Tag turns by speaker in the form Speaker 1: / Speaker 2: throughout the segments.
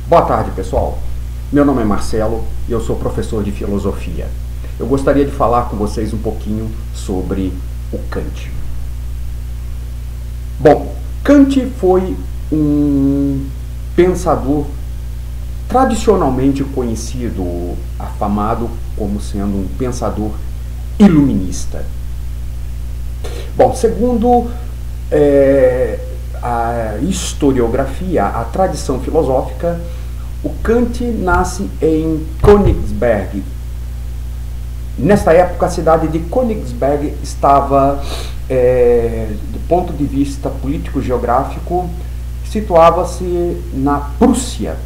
Speaker 1: Boa tarde, pessoal. Meu nome é Marcelo e eu sou professor de filosofia. Eu gostaria de falar com vocês um pouquinho sobre o Kant. Bom, Kant foi um pensador tradicionalmente conhecido, afamado como sendo um pensador iluminista. Bom, segundo a historiografia, a tradição filosófica, o Kant nasce em Königsberg. Nesta época, a cidade de Königsberg estava, do ponto de vista político-geográfico, situava-se na Prússia.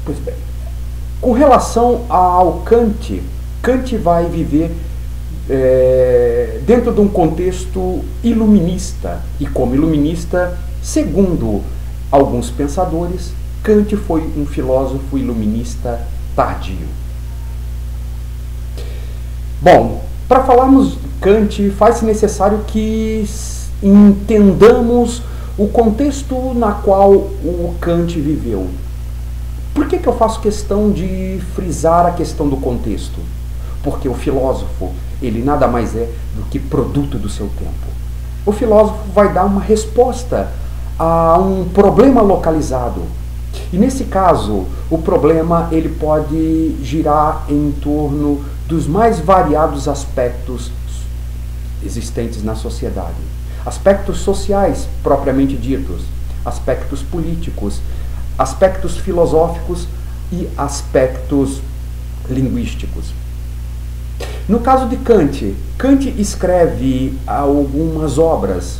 Speaker 1: Pois bem, com relação ao Kant, Kant vai viver dentro de um contexto iluminista, e como iluminista, segundo alguns pensadores, Kant foi um filósofo iluminista tardio. Bom, para falarmos de Kant, faz-se necessário que entendamos o contexto na qual o Kant viveu. Por que eu faço questão de frisar a questão do contexto? Porque o filósofo, ele nada mais é do que produto do seu tempo. O filósofo vai dar uma resposta a um problema localizado. E nesse caso, o problema ele pode girar em torno dos mais variados aspectos existentes na sociedade. Aspectos sociais, propriamente ditos, aspectos políticos, aspectos filosóficos e aspectos linguísticos. No caso de Kant, Kant escreve algumas obras.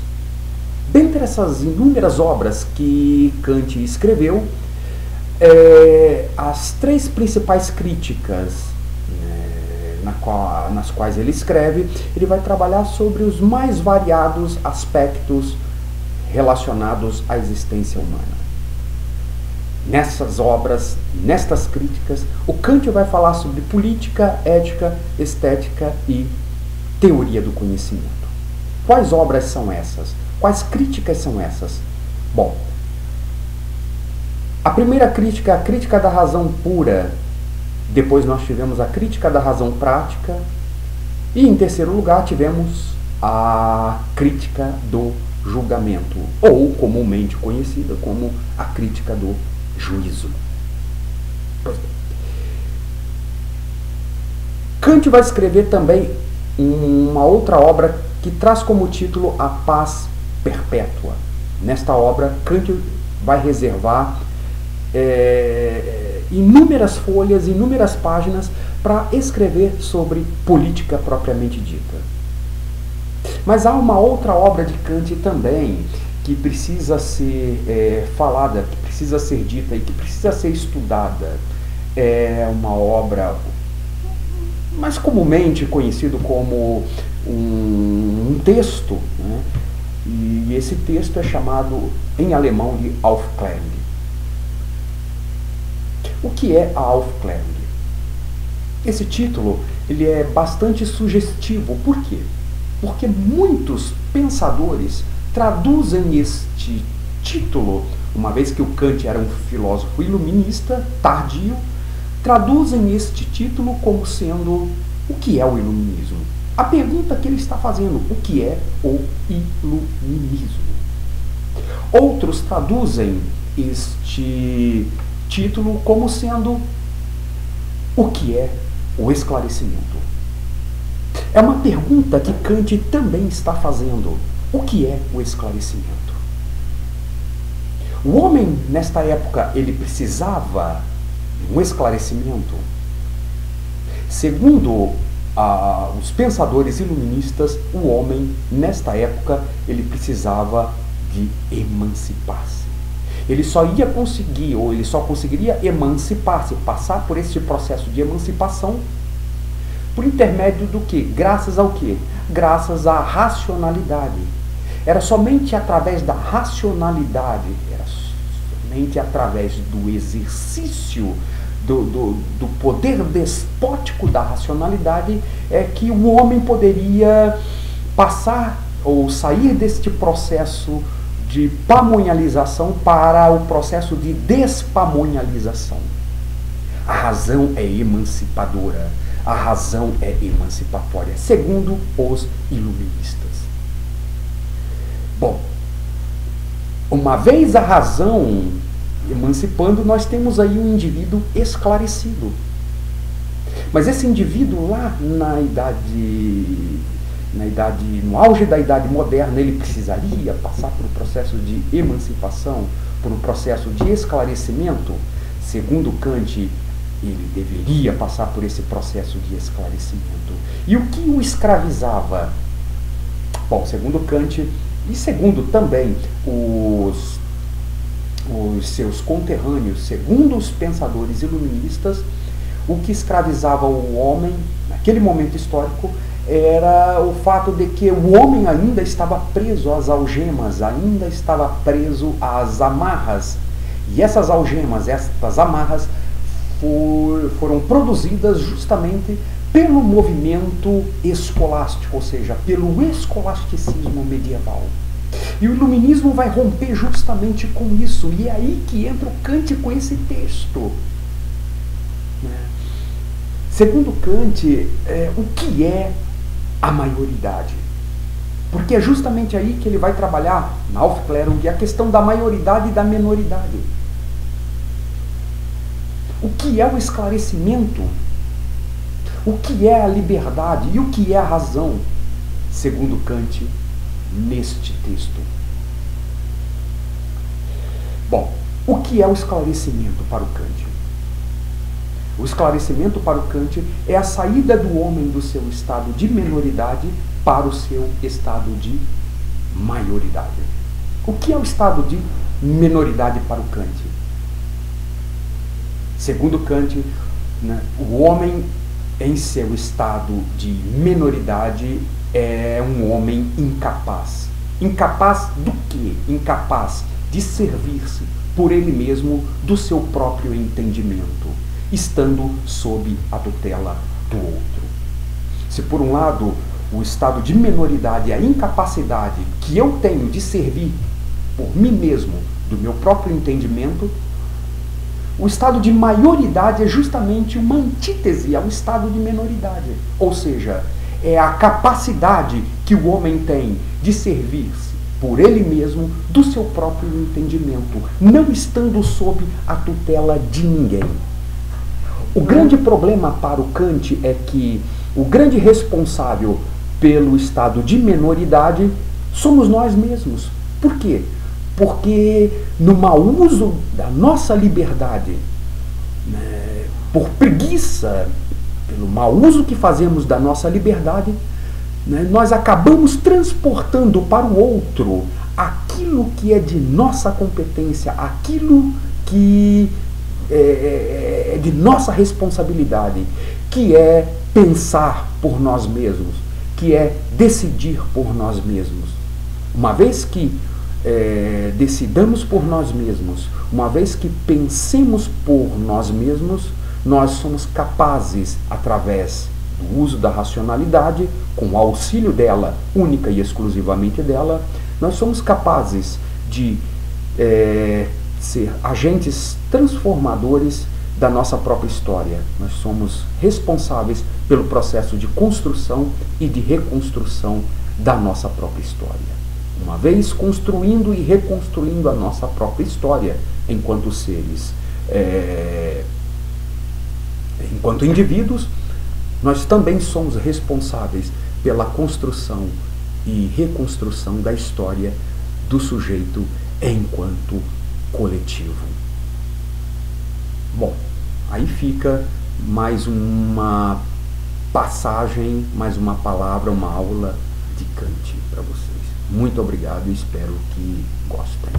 Speaker 1: Dentre essas inúmeras obras que Kant escreveu, as três principais críticas nas quais ele escreve, ele vai trabalhar sobre os mais variados aspectos relacionados à existência humana. Nessas obras, nestas críticas, o Kant vai falar sobre política, ética, estética e teoria do conhecimento. Quais obras são essas? Quais críticas são essas? Bom, a primeira crítica é a crítica da razão pura. Depois nós tivemos a crítica da razão prática. E em terceiro lugar tivemos a crítica do julgamento, ou comumente conhecida como a crítica do juízo. Kant vai escrever também uma outra obra que traz como título A Paz Perpétua. Nesta obra, Kant vai reservar inúmeras folhas, inúmeras páginas para escrever sobre política propriamente dita. Mas há uma outra obra de Kant também que precisa ser falada, que precisa ser dita e que precisa ser estudada. É uma obra mais comumente conhecido como um texto, né? E esse texto é chamado em alemão de Aufklärung. O que é a Aufklärung? Esse título ele é bastante sugestivo. Por quê? Porque muitos pensadores traduzem este título, uma vez que o Kant era um filósofo iluminista, tardio, traduzem este título como sendo o que é o iluminismo. A pergunta que ele está fazendo, o que é o iluminismo? Outros traduzem este título como sendo o que é o esclarecimento. É uma pergunta que Kant também está fazendo. O que é o esclarecimento? O homem, nesta época, ele precisava de um esclarecimento. Segundo os pensadores iluministas, o homem, nesta época, ele precisava de emancipar-se. Ele só ia conseguir, ou ele só conseguiria emancipar-se, passar por este processo de emancipação, por intermédio do quê? Graças ao quê? Graças à racionalidade. Era somente através da racionalidade, era somente através do exercício do poder despótico da racionalidade que o homem poderia passar ou sair deste processo de pamonhalização para o processo de despamonhalização. A razão é emancipadora, a razão é emancipatória, segundo os iluministas. Bom, uma vez a razão emancipando, nós temos aí um indivíduo esclarecido. Mas esse indivíduo lá no auge da idade moderna, ele precisaria passar por um processo de emancipação, por um processo de esclarecimento. Segundo Kant, ele deveria passar por esse processo de esclarecimento. E o que o escravizava? Bom, segundo Kant, e segundo também os seus conterrâneos, segundo os pensadores iluministas, o que escravizava o homem, naquele momento histórico, era o fato de que o homem ainda estava preso às algemas, ainda estava preso às amarras. E essas algemas, essas amarras, foram produzidas justamente pelo movimento escolástico, ou seja, pelo escolasticismo medieval. E o iluminismo vai romper justamente com isso. E é aí que entra o Kant com esse texto. Segundo Kant, o que é a maioridade? Porque é justamente aí que ele vai trabalhar, na Aufklärung, a questão da maioridade e da menoridade. O que é o esclarecimento? O que é a liberdade? E o que é a razão? Segundo Kant, neste texto. Bom, o que é o esclarecimento para o Kant? O esclarecimento para o Kant é a saída do homem do seu estado de menoridade para o seu estado de maioridade. O que é o estado de menoridade para o Kant? Segundo Kant, o homem em seu estado de menoridade é um homem incapaz. Incapaz do quê? Incapaz de servir-se por ele mesmo do seu próprio entendimento, estando sob a tutela do outro. Se por um lado o estado de menoridade é a incapacidade que eu tenho de servir por mim mesmo, do meu próprio entendimento, o estado de maioridade é justamente uma antítese ao estado de menoridade. Ou seja, é a capacidade que o homem tem de servir-se por ele mesmo do seu próprio entendimento, não estando sob a tutela de ninguém. O grande problema para o Kant é que o grande responsável pelo estado de menoridade somos nós mesmos. Por quê? Porque no mau uso da nossa liberdade, por preguiça, pelo mau uso que fazemos da nossa liberdade, nós acabamos transportando para o outro aquilo que é de nossa competência, aquilo que é de nossa responsabilidade, que é pensar por nós mesmos, que é decidir por nós mesmos. Uma vez que decidamos por nós mesmos, uma vez que pensemos por nós mesmos, nós somos capazes, através do uso da racionalidade, com o auxílio dela, única e exclusivamente dela, nós somos capazes de ser agentes transformadores da nossa própria história. Nós somos responsáveis pelo processo de construção e de reconstrução da nossa própria história. Uma vez construindo e reconstruindo a nossa própria história enquanto seres, enquanto indivíduos, nós também somos responsáveis pela construção e reconstrução da história do sujeito enquanto coletivo. Bom, aí fica mais uma passagem, mais uma palavra, uma aula de Kant para vocês. Muito obrigado e espero que gostem.